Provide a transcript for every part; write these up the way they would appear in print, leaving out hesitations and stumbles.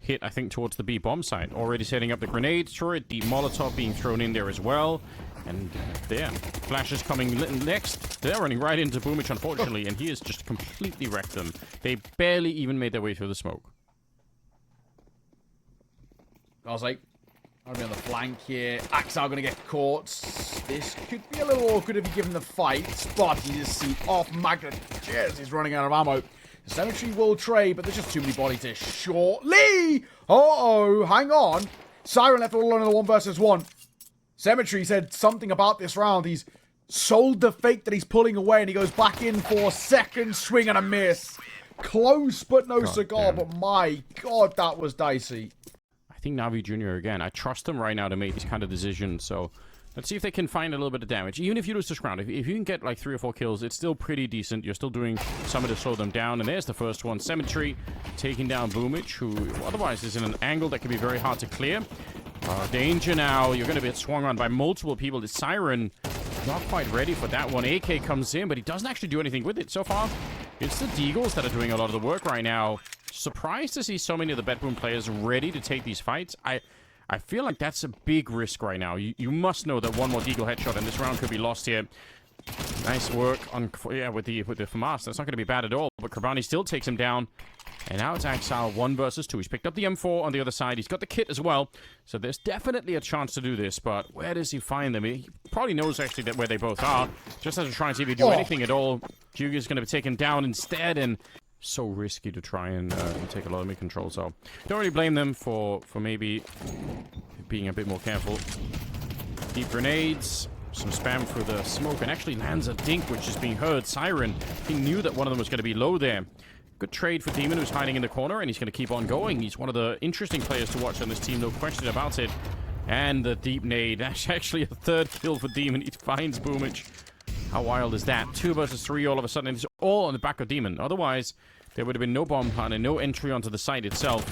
hit, I think, towards the B bomb site. Already setting up the grenade turret, the Molotov being thrown in there as well. And there, Flash is coming next. They're running right into Boomich, unfortunately, and he has just completely wrecked them. They barely even made their way through the smoke. I was like, I'm gonna be on the flank here. Axel gonna get caught. This could be a little awkward if you give him the fight, but he just see off Magna. Cheers, he's running out of ammo. The Cemetery will trade, but there's just too many bodies here shortly. Uh-oh, hang on. Siren left all alone in the 1 versus 1. Cemetery said something about this round. He's sold the fake that he's pulling away, and he goes back in for a second swing and a miss. Close, but no cigar. But my God, that was dicey. I think Navi Jr. again. I trust him right now to make these kind of decisions. So let's see if they can find a little bit of damage. Even if you lose this round, if you can get like 3 or 4 kills, it's still pretty decent. You're still doing something to slow them down. And there's the first one. Cemetery taking down Boomich, who otherwise is in an angle that can be very hard to clear. Danger now. You're going to be swung on by multiple people. The Siren not quite ready for that one. AK comes in, but he doesn't actually do anything with it so far. It's the Deagles that are doing a lot of the work right now. Surprised to see so many of the BetBoom players ready to take these fights. I feel like that's a big risk right now. You must know that one more Deagle headshot and this round could be lost here. Nice work on with the FAMAS. That's not going to be bad at all. But Krabani still takes him down. And now it's Axel 1 versus 2. He's picked up the M4 on the other side. He's got the kit as well. So there's definitely a chance to do this. But where does he find them? He probably knows actually that where they both are. Just has to try and see if he do anything at all. Juga's going to be taken down instead. And so risky to try and take a lot of mid control. So don't really blame them for maybe being a bit more careful. Deep grenades. Some spam through the smoke. And actually lands a dink, which is being heard. Siren, he knew that one of them was going to be low there. Good trade for Demon, who's hiding in the corner, and he's going to keep on going. He's one of the interesting players to watch on this team, no question about it. And the deep nade. That's actually a 3rd kill for Demon. He finds Boomich. How wild is that? 2 versus 3 all of a sudden. It's all on the back of Demon. Otherwise, there would have been no bomb plan and no entry onto the site itself.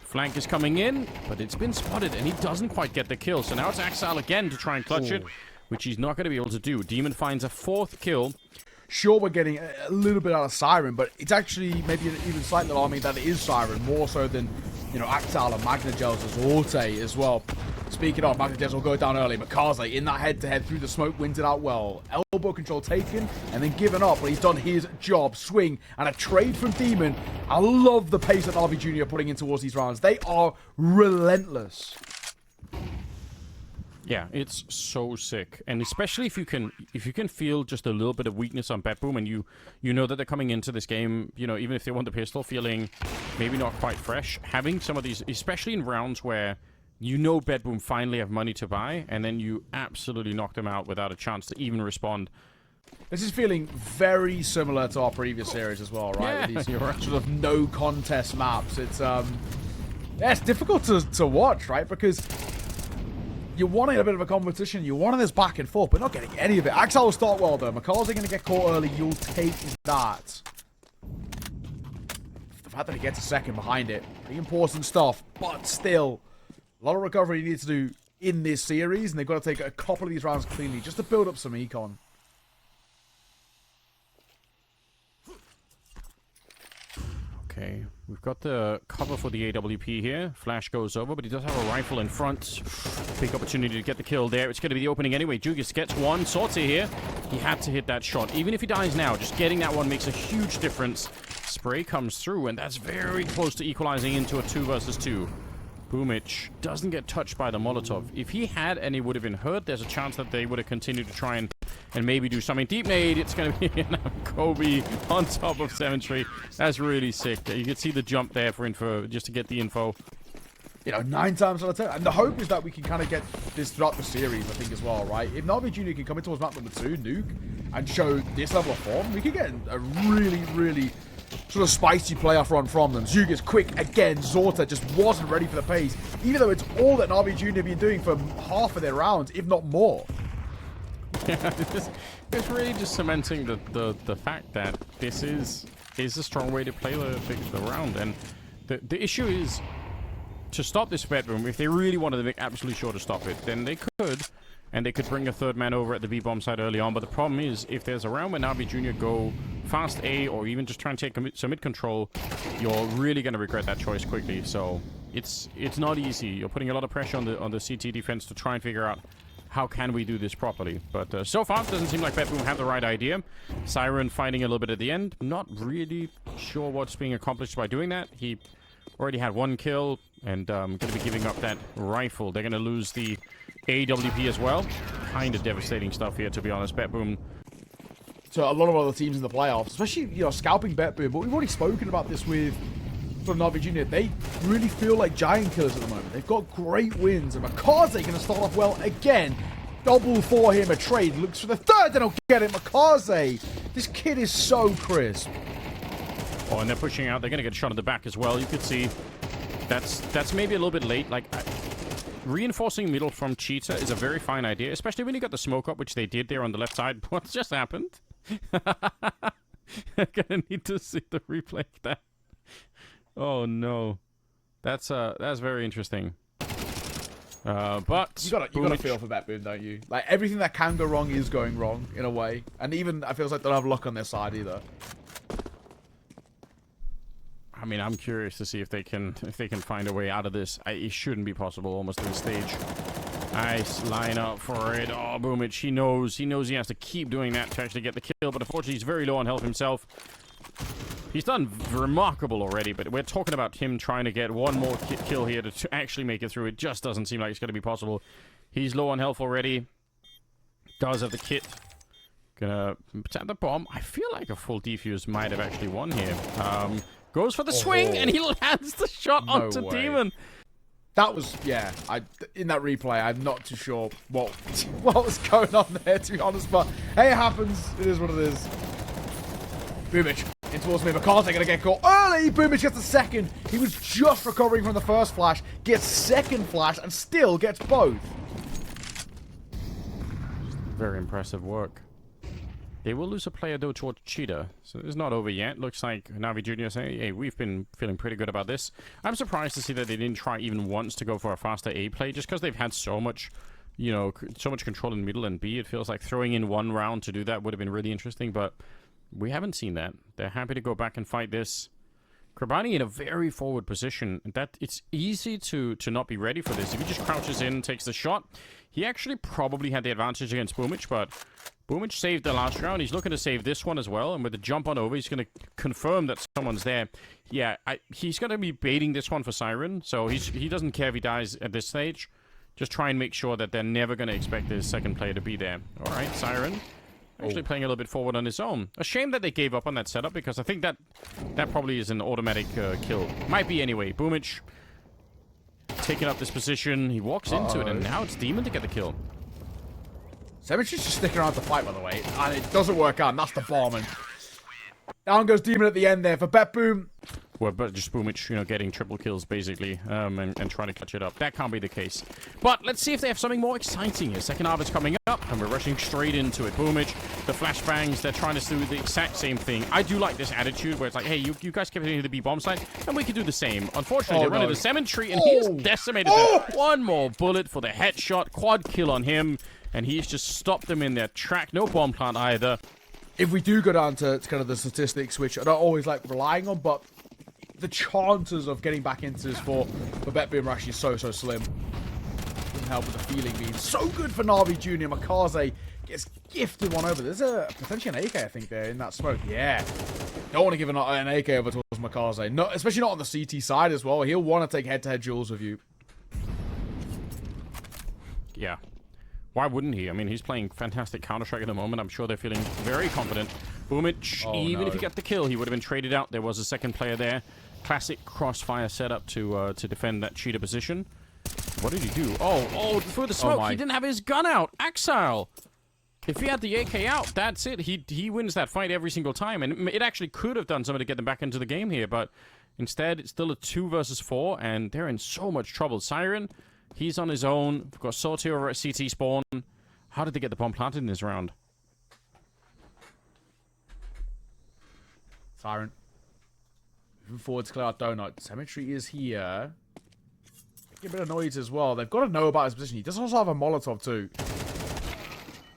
Flank is coming in, but it's been spotted, and he doesn't quite get the kill. So now it's Axel again to try and clutch it, which he's not going to be able to do. Demon finds a 4th kill. Sure, we're getting a little bit out of Siren, but it's actually maybe even slightly alarming that it is Siren, more so than, you know, Axel and Magnagels as Orte as well. Speaking of, Magnagels will go down early, but Kaze in that head-to-head through the smoke wins it out well. Elbow control taken and then given up, but he's done his job. Swing and a trade from Demon. I love the pace that NAVI Jr. are putting in towards these rounds. They are relentless. Yeah, it's so sick, and especially if you can feel just a little bit of weakness on BetBoom, and you know that they're coming into this game, you know, even if they want the pistol, feeling maybe not quite fresh, having some of these, especially in rounds where you know BetBoom finally have money to buy, and then you absolutely knock them out without a chance to even respond. This is feeling very similar to our previous series as well, right? Yeah, These you're right. sort of no contest maps. It's yeah, it's difficult to watch, right? Because you're wanting a bit of a competition. You're wanting this back and forth, but not getting any of it. Axel will start well, though. McCarthy going to get caught early. You'll take that. The fact that he gets a second behind it, pretty important stuff. But still, a lot of recovery he needs to do in this series, and they've got to take a couple of these rounds cleanly just to build up some econ. Okay, we've got the cover for the AWP here. Flash goes over, but he does have a rifle in front. Big opportunity to get the kill there. It's going to be the opening anyway. Jugas gets one. Sortie here. He had to hit that shot. Even if he dies now, just getting that one makes a huge difference. Spray comes through, and that's very close to equalizing into a 2 versus 2. Boomich doesn't get touched by the Molotov. If he had and he would have been hurt, there's a chance that they would have continued to try and maybe do something. Deep nade, it's going to be Kobe on top of Cemetery. That's really sick. You can see the jump there for info, just to get the info. You know, 9 times out of 10. And the hope is that we can kind of get this throughout the series, I think, as well, right? If NAVI Jr. can come in towards map number 2, Nuke, and show this level of form, we could get a really, really sort of spicy playoff run from them. Zuga's quick again. Zorta just wasn't ready for the pace, even though it's all that NAVI Jr. have been doing for half of their rounds, if not more. Yeah, it's really just cementing the fact that this is a strong way to play the round. And the issue is to stop this BetBoom. If they really wanted to make absolutely sure to stop it, then they could. And they could bring a 3rd man over at the B-bomb side early on. But the problem is, if there's a round where NAVI Jr. go fast A or even just try and take some mid control, you're really going to regret that choice quickly. So, it's not easy. You're putting a lot of pressure on the CT defense to try and figure out how can we do this properly. But so far, it doesn't seem like BetBoom have the right idea. Siren fighting a little bit at the end. Not really sure what's being accomplished by doing that. He already had 1 kill, and going to be giving up that rifle. They're going to lose the AWP as well. Kind of devastating stuff here, to be honest. BetBoom. To a lot of other teams in the playoffs, especially, you know, scalping BetBoom. But we've already spoken about this with NAVI Junior. They really feel like giant killers at the moment. They've got great wins, and Makaze going to start off well again. Double for him, a trade. Looks for the third, they don't get it. Makaze, this kid is so crisp. Oh, and they're pushing out. They're going to get shot in the back as well. You could see that's maybe a little bit late. Like, reinforcing middle from Cheetah is a very fine idea, especially when you got the smoke up, which they did there on the left side. What just happened? I'm going to need to see the replay of that. Oh no, that's very interesting. But you gotta feel for BetBoom, don't you? Like, everything that can go wrong is going wrong in a way, and even I feels like they don't have luck on their side either. I mean, I'm curious to see if they can find a way out of this. It shouldn't be possible almost in the stage. Nice line up for it. Oh, Boomich, he knows he has to keep doing that to actually get the kill, but unfortunately he's very low on health himself. He's done remarkable already, but we're talking about him trying to get one more kill here to actually make it through. It just doesn't seem like it's going to be possible. He's low on health already. Does have the kit. Gonna tap the bomb. I feel like a full defuse might have actually won here. Goes for the swing, and he lands the shot onto Demon. That was, yeah, in that replay, I'm not too sure what was going on there, to be honest, but hey, it happens. It is what it is. Boomich in towards me. Makaze gonna get caught early. Boomich gets the second. He was just recovering from the first flash, gets second flash, and still gets both. Very impressive work. They will lose a player, though, towards Cheetah. So it's not over yet. Looks like NAVI Junior saying, hey, we've been feeling pretty good about this. I'm surprised to see that they didn't try even once to go for a faster A play, just because they've had so much, you know, so much control in middle and B. It feels like throwing in one round to do that would have been really interesting, but we haven't seen that. They're happy to go back and fight this. Krabani in a very forward position. That it's easy to not be ready for this. If he just crouches in, takes the shot, he actually probably had the advantage against Boomich, but Boomich saved the last round. He's looking to save this one as well, and with the jump on over, he's going to confirm that someone's there. Yeah, he's going to be baiting this one for Siren, so he doesn't care if he dies at this stage. Just try and make sure that they're never going to expect this second player to be there. All right, Siren. Actually playing a little bit forward on his own. A shame that they gave up on that setup, because I think that probably is an automatic kill. Might be anyway. Boomich taking up this position. He walks into it, and now it's Demon to get the kill. Cemetery's just sticking around to fight, by the way, and it doesn't work out, and that's the bomb. And down goes Demon at the end there for BetBoom. Well, but just Boomich, you know, getting triple kills, basically, and trying to catch it up. That can't be the case. But let's see if they have something more exciting here. Second half is coming up, and we're rushing straight into it. Boomich, the flashbangs, they're trying to do the exact same thing. I do like this attitude where it's like, hey, you guys keep hitting the B bomb site, and we can do the same. Unfortunately, they run into Cemetery, and he's decimated them. One more bullet for the headshot. Quad kill on him, and he's just stopped them in their track. No bomb plant either. If we do go down to kind of the statistics, which I don't always like relying on, but the chances of getting back into this for BetBoom are actually so slim. Couldn't help with the feeling being so good for NAVI Junior. Makaze gets gifted one over. There's potentially an AK, I think, there in that smoke. Yeah. Don't want to give an AK over towards Makaze. No, especially not on the CT side as well. He'll want to take head-to-head duels with you. Yeah. Why wouldn't he? I mean, he's playing fantastic Counter-Strike at the moment. I'm sure they're feeling very confident. Boomich, even if he got the kill, he would have been traded out. There was a second player there. Classic crossfire setup to defend that Cheetah position. What did he do? Oh, through the smoke. He didn't have his gun out. Axile. If he had the AK out, that's it. He wins that fight every single time. And it actually could have done something to get them back into the game here. But instead, it's still a 2 versus 4. And they're in so much trouble. Siren, he's on his own. We've got Sorty over at CT spawn. How did they get the bomb planted in this round? Siren. Moving forward to clear out Donut. Cemetery is here. Making a bit of noise as well. They've got to know about his position. He does also have a Molotov too.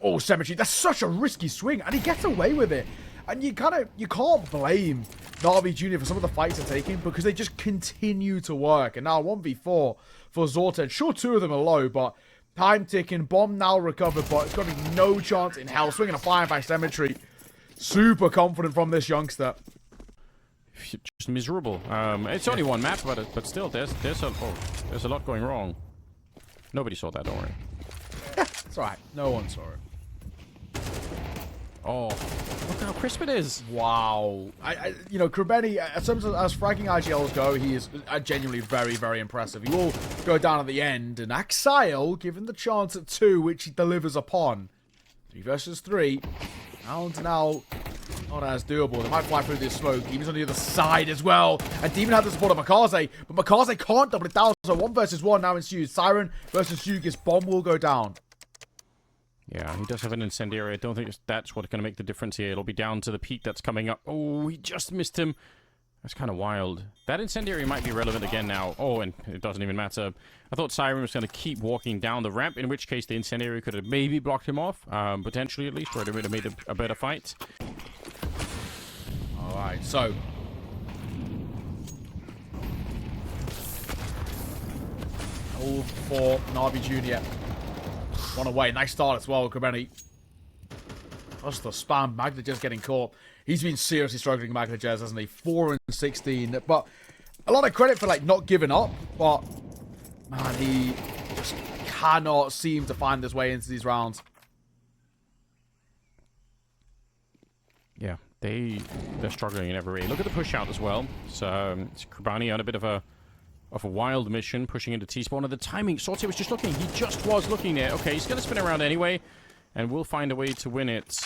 Oh, Cemetery. That's such a risky swing. And he gets away with it. And you can't blame NAVI Jr. for some of the fights they're taking because they just continue to work. And now 1v4 for Zorted. Sure, 2 of them are low, but time ticking. Bomb now recovered, but it's got to be no chance in hell. Swinging a fire by Cemetery. Super confident from this youngster. Just miserable. It's only one map, but still, there's a lot going wrong. Nobody saw that, don't worry. It's alright. No one saw it. Oh, look how crisp it is. Wow. You know, Krabeni, as fragging IGLs go, he is genuinely very, very impressive. He will go down at the end, and Axile, given the chance at 2, which he delivers upon. 3 versus 3. Round now, not as doable. They might fly through this smoke. Demon's on the other side as well. And Demon had the support of Makaze, but Makaze can't double it down. So 1 versus 1 now ensues. Siren versus Hugis. Bomb will go down. Yeah, he does have an incendiary. I don't think that's what's going to make the difference here. It'll be down to the peak that's coming up. Oh, he just missed him. That's kind of wild. That incendiary might be relevant again now. Oh, and it doesn't even matter. I thought Siren was going to keep walking down the ramp, in which case the incendiary could have maybe blocked him off. Potentially, at least, or it would have made a better fight. Alright, so... all for NAVI Jr. One away. Nice start as well, Krabeni. Just the spam. Magna just getting caught. He's been seriously struggling, Magna Jazz, hasn't he? 4 and 16. But a lot of credit for, like, not giving up. But, man, he just cannot seem to find his way into these rounds. Yeah, they're struggling in every way. Look at the push out as well. So, it's Krabani on a bit of a wild mission, pushing into T-spawn. And the timing, Sorte was just looking. He just was looking there. Okay, he's going to spin around anyway. And we'll find a way to win it.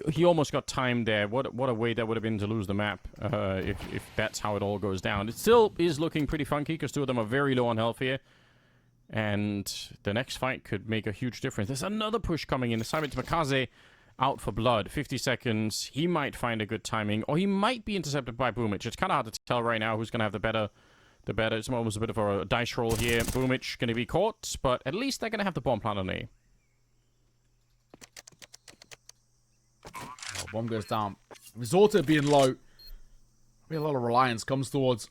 He almost got timed there. What a way that would have been to lose the map if that's how it all goes down. It still is looking pretty funky because 2 of them are very low on health here. And the next fight could make a huge difference. There's another push coming in. This time it's Makaze out for blood. 50 seconds. He might find a good timing. Or he might be intercepted by Boomich. It's kind of hard to tell right now who's going to have the better. It's almost a bit of a dice roll here. Boomich going to be caught. But at least they're going to have the bomb plant on A. Oh, bomb goes down. Resorted being low. Probably a lot of reliance comes towards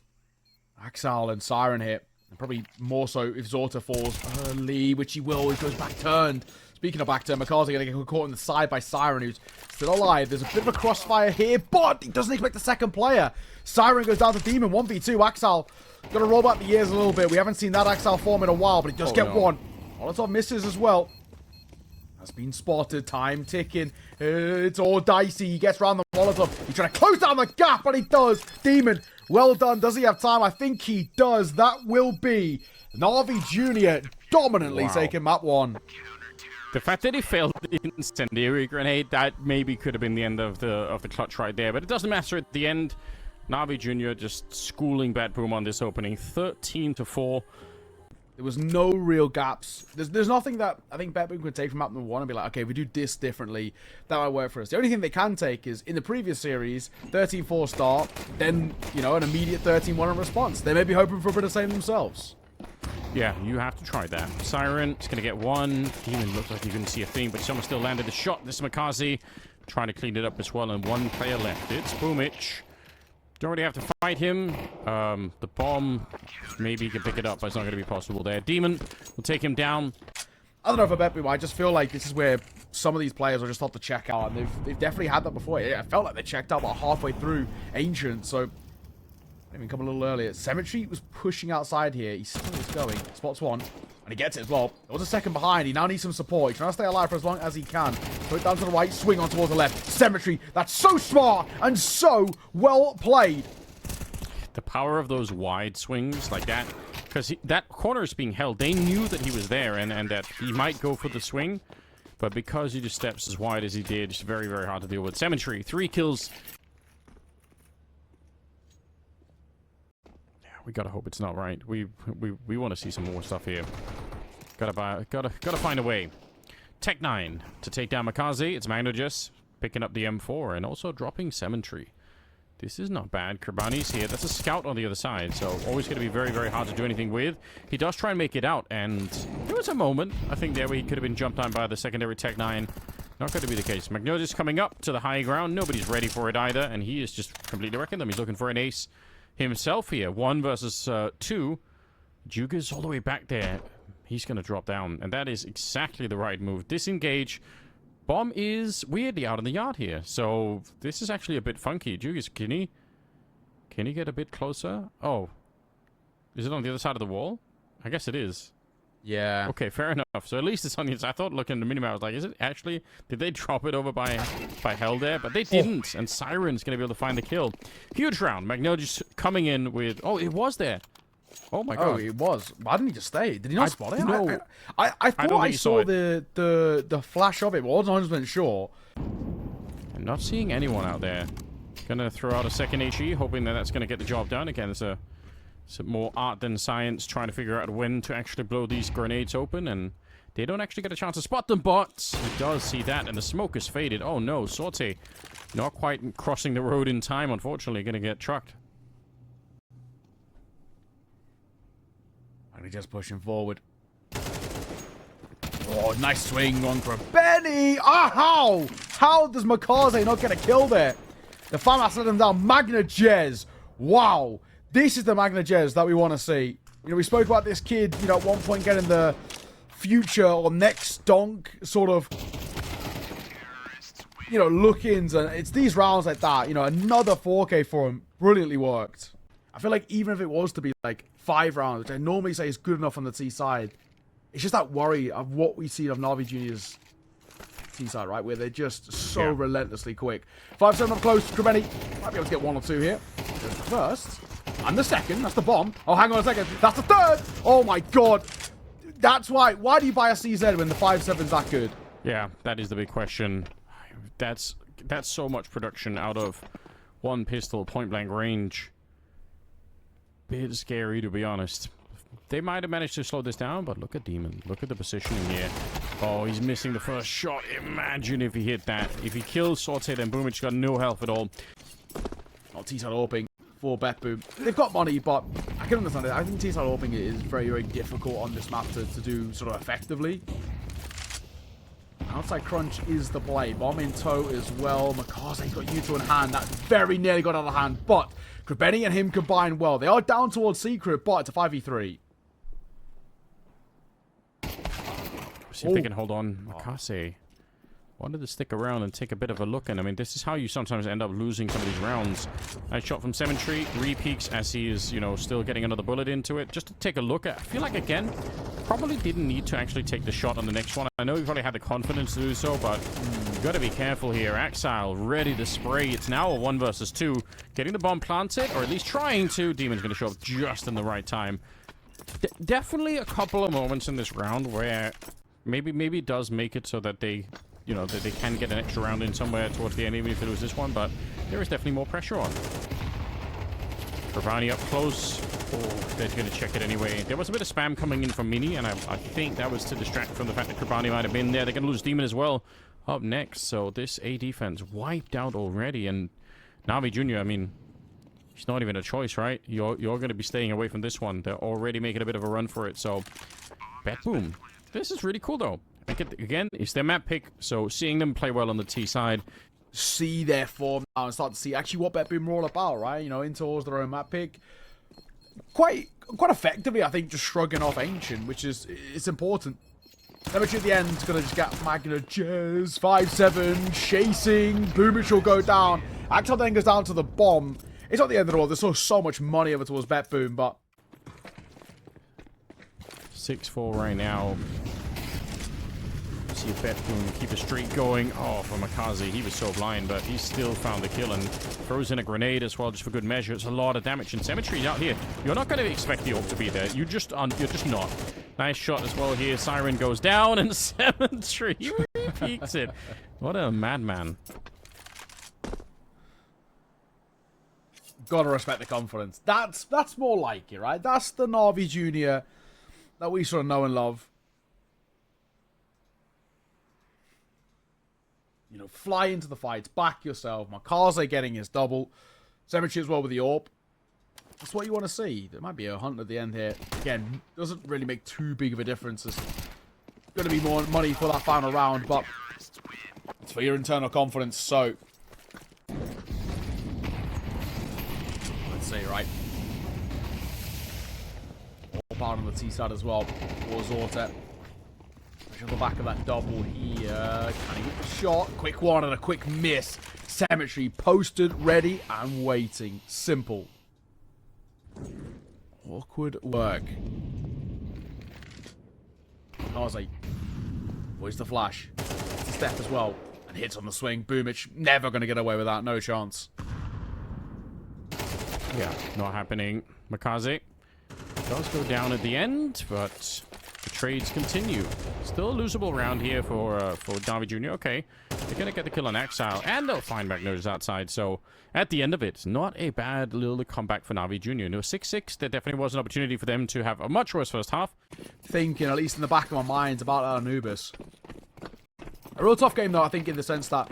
Axel and Siren here. And probably more so if Zorta falls early, which he will. He goes back turned. Speaking of back turn, McCarthy going to get caught in the side by Siren, who's still alive. There's a bit of a crossfire here, but he doesn't expect the second player. Siren goes down to Demon. 1v2. Axel got to roll back the years a little bit. We haven't seen that Axel form in a while, but he does get one. Molotov misses as well. Has been spotted. Time ticking. It's all dicey. He gets around the Molotov. He's trying to close down the gap, and he does. Demon, well done. Does he have time? I think he does. That will be NAVI Jr. dominantly taking map 1. The fact that he failed the incendiary grenade, that maybe could have been the end of the clutch right there. But it doesn't matter at the end. NAVI Jr. just schooling BetBoom on this opening. 13-4. There was no real gaps. There's nothing that I think BetBoom could take from map number 1 and be like, okay, if we do this differently, that might work for us. The only thing they can take is, in the previous series, 13-4 start, then, you know, an immediate 13-1 in response. They may be hoping for a bit of same themselves. Yeah, you have to try that. Siren is going to get 1. Demon looks like you couldn't see a thing, but someone still landed a shot. This is Makazi trying to clean it up as well, and 1 player left. It's Boomich. Don't really have to fight him. The bomb, maybe he can pick it up, but it's not going to be possible there. Demon will take him down. I don't know if I bet, but I just feel like this is where some of these players are just off the check out, and they've definitely had that before. Yeah, I felt like they checked out about halfway through Ancient, so maybe come a little earlier. Cemetery was pushing outside here. He still is going. Spots 1. And he gets it as well. There was a second behind. He now needs some support. He's trying to stay alive for as long as he can. Throw it down to the right. Swing on towards the left. Cemetery. That's so smart and so well played. The power of those wide swings like that. Because that corner is being held. They knew that he was there and that he might go for the swing. But because he just steps as wide as he did, it's very, very hard to deal with. Cemetery. 3 kills. We gotta hope it's not right. We want to see some more stuff here. Gotta find a way. Tech 9 to take down Makazi. It's Magnogis picking up the M4 and also dropping Cemetery. This is not bad. Kerbani's here. That's a scout on the other side, so always going to be very, very hard to do anything with. He does try and make it out, and there was a moment, I think, there where he could have been jumped on by the secondary Tech 9. Not going to be the case. Magnolia's coming up to the high ground. Nobody's ready for it either, and he is just completely wrecking them. He's looking for an ace himself here. 1 versus 2. Juga's all the way back there. He's going to drop down, and that is exactly the right move. Disengage. Bomb is weirdly out in the yard here, so this is actually a bit funky. Juga's, can he get a bit closer? Oh. Is it on the other side of the wall? I guess it is. Yeah. Okay, fair enough. So at least it's on the inside. I thought looking at the minimap, I was like, is it actually? Did they drop it over by Hell there? But they didn't. And Siren's going to be able to find the kill. Huge round. Magnolia's coming in with... Oh, it was there. Oh my god. Oh, it was. Why didn't he just stay? Did he not spot it? No. I thought I saw the flash of it, but I wasn't 100% sure. I'm not seeing anyone out there. Gonna throw out a second HE, hoping that that's gonna get the job done. Again, it's more art than science, trying to figure out when to actually blow these grenades open, and they don't actually get a chance to spot them, but he does see that, and the smoke is faded. Oh no, Sorte not quite crossing the road in time, unfortunately, gonna get trucked. And he's just pushing forward. Oh, nice swing on for Benny! Ah, how does Makaze not get a kill there? The fan has let him down. Magna Jez. Wow. This is the Magna Jez that we want to see. You know, we spoke about this kid, you know, at one point getting the future or next donk sort of, you know, look-ins. And it's these rounds like that. You know, another 4K for him. Brilliantly worked. I feel like even if it was to be like 5 rounds, which I normally say is good enough on the T side, it's just that worry of what we see of Navi Junior's T side, right? Where they're just so relentlessly quick. 5-7 up close. Krabeni might be able to get 1 or 2 here. There's the first. And the second. That's the bomb. Oh, hang on a second. That's the third. Oh my god. That's why. Why do you buy a CZ when the 5-7's that good? Yeah, that is the big question. That's so much production out of one pistol, point blank range. Bit scary, to be honest. They might have managed to slow this down, but look at Demon. Look at the positioning here. Oh, he's missing the first shot. Imagine if he hit that. If he kills Sorte, then Boom, it's got no health at all. Oh, T-side AWPing for BetBoom. They've got money, but I can understand it. I think T-side AWPing is very, very difficult on this map to do sort of effectively. Outside crunch is the play. Bomb in tow as well. Makaze's got Yuto in hand. That very nearly got out of hand, but Krabeni and him combine well. They are down towards Secret, but it's a 5v3. See if they can hold on. Makaze wanted to stick around and take a bit of a look, and I mean, this is how you sometimes end up losing some of these rounds. Nice shot from Cemetery. Re-peeks as he is, you know, still getting another bullet into it. Just to take a look at, I feel like, again, probably didn't need to actually take the shot on the next one. I know he probably had the confidence to do so, but you got to be careful here. Axile ready to spray. It's now a 1 versus 2. Getting the bomb planted, or at least trying to. Demon's going to show up just in the right time. Definitely a couple of moments in this round where maybe it does make it so that they, you know, that they can get an extra round in somewhere towards the end, even if it was this one, but there is definitely more pressure on. Ravani up close. Oh, they're going to check it anyway. There was a bit of spam coming in from Mini, and I think that was to distract from the fact that Krabani might have been there. They're going to lose Demon as well up next, so this A defense wiped out already, and Navi Jr., I mean, it's not even a choice, right? You're going to be staying away from this one. They're already making a bit of a run for it, so BetBoom. This is really cool, though. Again, it's their map pick, so seeing them play well on the T side. See their form now and start to see actually what BetBoom are all about, right? You know, in towards their own map pick. Quite effectively, I think, just shrugging off Ancient, which is, it's important. Cemetery at the end is going to just get Magna Jez, 5-7, chasing, Boomich will go down. Axel then goes down to the bomb. It's not the end of the world, there's so much money over towards BetBoom, but 6-4 right now. See if BetBoom keep a streak going. Oh, for Makaze, he was so blind, but he still found the kill and throws in a grenade as well, just for good measure. It's a lot of damage. And Cemetery out here, you're not going to expect the ult to be there. You're just not. Nice shot as well here. Siren goes down, and Cemetery peeks it. What a madman. Gotta respect the confidence. That's more like it, right? That's the Navi Junior that we sort of know and love. You know, fly into the fights, back yourself. Makaze getting his double. Cemetery as well with the AWP. That's what you want to see. There might be a hunt at the end here. Again, doesn't really make too big of a difference. There's going to be more money for that final round, but It's for your internal confidence, so... Let's see, right? All part on the T side as well. For Zorta. On the back of that double here. Can he get the shot? Quick one and a quick miss. Cemetery posted, ready, and waiting. Simple. Awkward work. Nazi. Voice the flash. It's a step as well. And hits on the swing. Boomich never going to get away with that. No chance. Yeah, not happening. Makaze does go down at the end, but the trades continue. Still a losable round here for NAVI Jr. Okay, they're going to get the kill on Exile, and they'll find Magnotus outside. So at the end of it, not a bad little comeback for NAVI Jr. No, 6-6, there definitely was an opportunity for them to have a much worse first half. Thinking, at least in the back of my mind, about Anubis. A real tough game, though, I think, in the sense that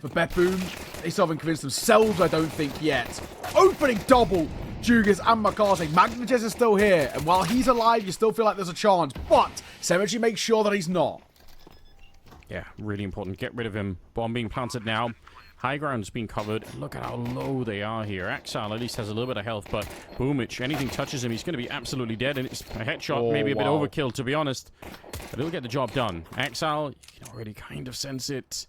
for BetBoom, they still haven't convinced themselves, I don't think, yet. Opening double! Jugas and Makaze. Magnages is still here, and while he's alive, you still feel like there's a chance, but Cemetery makes sure that he's not. Yeah, really important. Get rid of him. Bomb being planted now. High ground's being covered. Look at how low they are here. Exile at least has a little bit of health, but Boomich, anything touches him, he's going to be absolutely dead, and it's a headshot, maybe a bit overkill, to be honest. But it'll get the job done. Exile, you can already kind of sense it.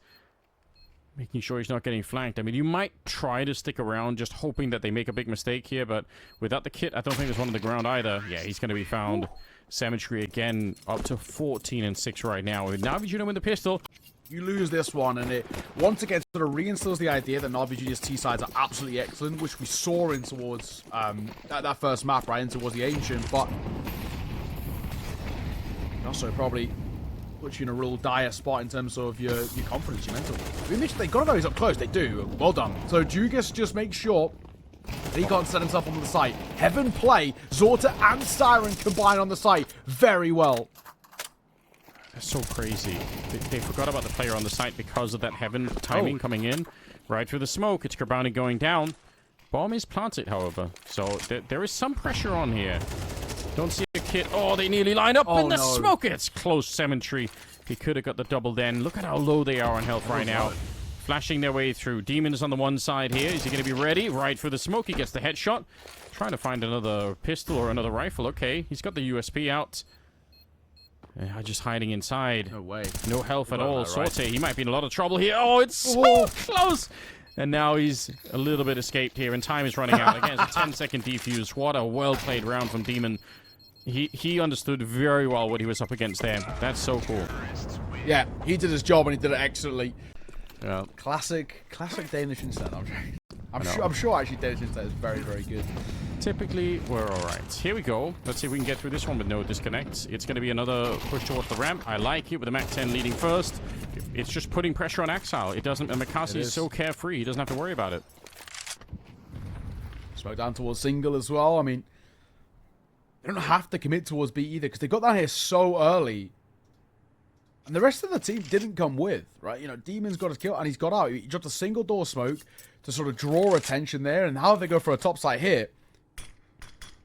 Making sure he's not getting flanked. I mean, you might try to stick around just hoping that they make a big mistake here, but without the kit, I don't think there's one on the ground either. Yeah, he's going to be found. Cemetery again, up to 14-6 right now. With NAVI Jr. with the pistol. You lose this one, and it once again sort of reinstills the idea that NAVI Jr.'s T-sides are absolutely excellent, which we saw in towards that first map, right, in towards the Ancient, but also probably puts you in a real dire spot in terms of your confidence, your mental. They got to know he's up close. They do. Well done. So Jugas just makes sure that he can't set himself on the site. Heaven play. Zorta and Siren combine on the site very well. That's so crazy. They forgot about the player on the site because of that Heaven timing coming in. Right through the smoke. It's Kerbani going down. Bomb is planted, however. So there is some pressure on here. Don't see a kit. Oh, they nearly line up in the smoke. It's close. Cemetery. He could have got the double then. Look at how low they are on health right now. Flashing their way through. Demon is on the one side here. Is he going to be ready? Right through the smoke. He gets the headshot. Trying to find another pistol or another rifle. Okay, he's got the USP out. Just hiding inside. No way. No health at all. Sorte, he might be in a lot of trouble here. Oh, it's so close. And now he's a little bit escaped here, and time is running out. Again, it's a 10-second defuse. What a well-played round from Demon. He understood very well what he was up against there. That's so cool. Yeah, he did his job, and he did it excellently. Yeah. Classic Danish instead. I'm sure actually Danish instead is very, very good. Typically, we're all right. Here we go. Let's see if we can get through this one with no disconnects. It's going to be another push towards the ramp. I like it with the Mac 10 leading first. It's just putting pressure on Exile. It doesn't, and Mikasi is so carefree. He doesn't have to worry about it. Smoke down towards Single as well. I mean, they don't have to commit towards B either because they got down here so early. And the rest of the team didn't come with, right? You know, Demon's got his kill and he's got out. He dropped a single door smoke to sort of draw attention there. And how they go for a topside hit,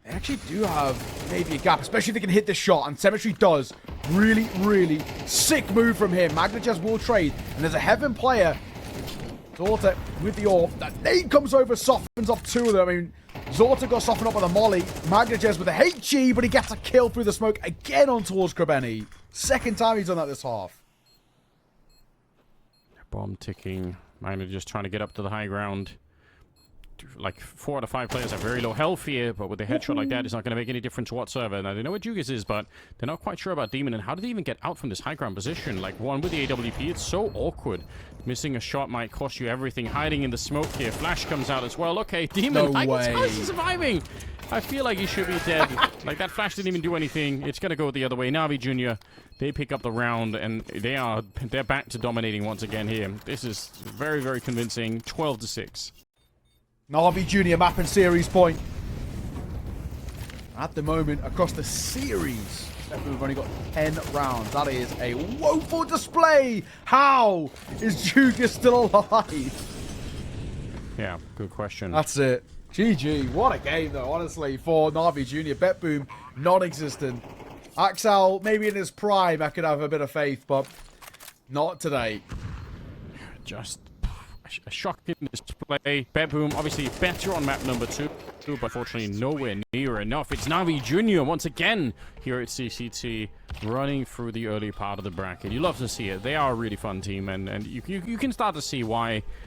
they actually do have maybe a gap, especially if they can hit this shot. And Cemetery does. Really, really sick move from him. Magnajes will trade. And there's a Heaven player. Zorta with the AWP. That nade comes over, softens up two of them. I mean, Zorta got softened up with a molly. Magnajes with a HG, but he gets a kill through the smoke again on towards Kerbani. Second time he's done that this half. Bomb ticking. Miner just trying to get up to the high ground. Like 4 out of 5 players have very low health here, but with a headshot like that, it's not going to make any difference whatsoever. Now, they know where Jugas is, but they're not quite sure about Demon. And how did he even get out from this high ground position? Like, one with the AWP, it's so awkward. Missing a shot might cost you everything. Hiding in the smoke here. Flash comes out as well. Okay, Demon, how is he surviving? I feel like he should be dead. Like, that flash didn't even do anything. It's going to go the other way. NAVI Jr., they pick up the round, and they're back to dominating once again here. This is very, very convincing. 12-6. NAVI Jr. map and series point. At the moment, across the series, we've only got 10 rounds. That is a woeful display. How is Jugas still alive? Yeah, good question. That's it. GG. What a game, though, honestly, for NAVI Jr. BetBoom, non-existent. Axel, maybe in his prime, I could have a bit of faith, but not today. Just a shocking display. BetBoom, obviously better on map number 2, but unfortunately nowhere near enough. It's NAVI Jr. once again here at CCT, running through the early part of the bracket. You love to see it. They are a really fun team, and you can start to see why